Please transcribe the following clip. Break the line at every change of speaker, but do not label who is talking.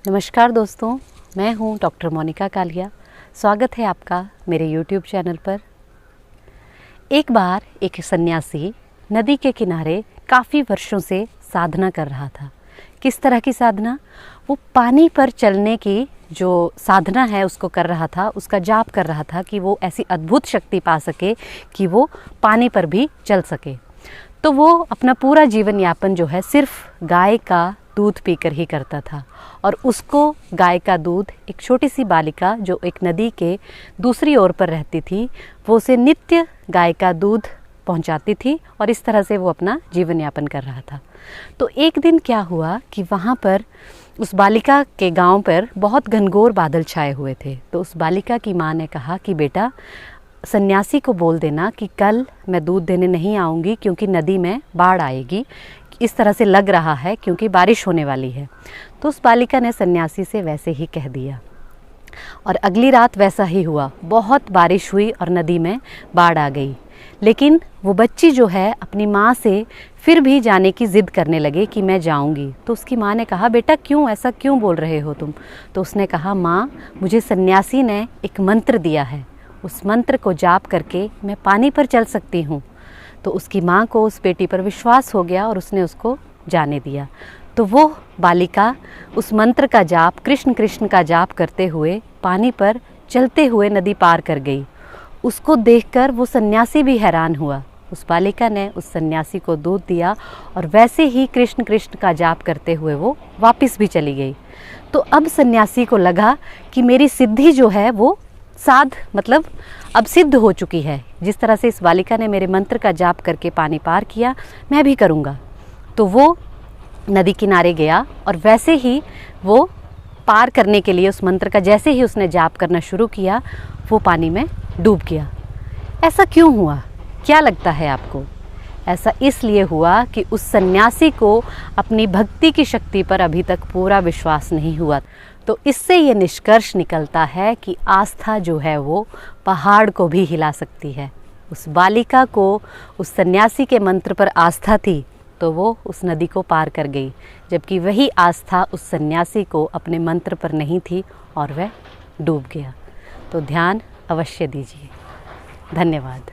नमस्कार दोस्तों, मैं हूं डॉक्टर मोनिका कालिया। स्वागत है आपका मेरे YouTube चैनल पर। एक बार एक सन्यासी नदी के किनारे काफ़ी वर्षों से साधना कर रहा था। किस तरह की साधना? वो पानी पर चलने की जो साधना है उसको कर रहा था, उसका जाप कर रहा था कि वो ऐसी अद्भुत शक्ति पा सके कि वो पानी पर भी चल सके। तो वो अपना पूरा जीवन यापन जो है सिर्फ गाय का दूध पीकर ही करता था और उसको गाय का दूध एक छोटी सी बालिका जो एक नदी के दूसरी ओर पर रहती थी, वो उसे नित्य गाय का दूध पहुंचाती थी और इस तरह से वो अपना जीवन यापन कर रहा था। तो एक दिन क्या हुआ कि वहाँ पर उस बालिका के गांव पर बहुत घनघोर बादल छाए हुए थे। तो उस बालिका की माँ ने कहा कि बेटा, सन्यासी को बोल देना कि कल मैं दूध देने नहीं आऊँगी क्योंकि नदी में बाढ़ आएगी, इस तरह से लग रहा है क्योंकि बारिश होने वाली है। तो उस बालिका ने सन्यासी से वैसे ही कह दिया और अगली रात वैसा ही हुआ। बहुत बारिश हुई और नदी में बाढ़ आ गई, लेकिन वो बच्ची जो है अपनी माँ से फिर भी जाने की ज़िद करने लगे कि मैं जाऊँगी। तो उसकी माँ ने कहा, बेटा क्यों, ऐसा क्यों बोल रहे हो तुम? तो उसने कहा, माँ मुझे सन्यासी ने एक मंत्र दिया है, उस मंत्र को जाप करके मैं पानी पर चल सकती हूँ। तो उसकी माँ को उस बेटी पर विश्वास हो गया और उसने उसको जाने दिया। तो वो बालिका उस मंत्र का जाप, कृष्ण कृष्ण का जाप करते हुए पानी पर चलते हुए नदी पार कर गई। उसको देखकर वो सन्यासी भी हैरान हुआ। उस बालिका ने उस सन्यासी को दूध दिया और वैसे ही कृष्ण कृष्ण का जाप करते हुए वो वापस भी चली गई। तो अब सन्यासी को लगा कि मेरी सिद्धि जो है वो मतलब अब सिद्ध हो चुकी है। जिस तरह से इस बालिका ने मेरे मंत्र का जाप करके पानी पार किया, मैं भी करूँगा। तो वो नदी किनारे गया और वैसे ही वो पार करने के लिए उस मंत्र का जैसे ही उसने जाप करना शुरू किया, वो पानी में डूब गया। ऐसा क्यों हुआ? क्या लगता है आपको? ऐसा इसलिए हुआ कि उस सन्यासी को अपनी भक्ति की शक्ति पर अभी तक पूरा विश्वास नहीं हुआ। तो इससे ये निष्कर्ष निकलता है कि आस्था जो है वो पहाड़ को भी हिला सकती है। उस बालिका को उस सन्यासी के मंत्र पर आस्था थी तो वो उस नदी को पार कर गई, जबकि वही आस्था उस सन्यासी को अपने मंत्र पर नहीं थी और वह डूब गया। तो ध्यान अवश्य दीजिए। धन्यवाद।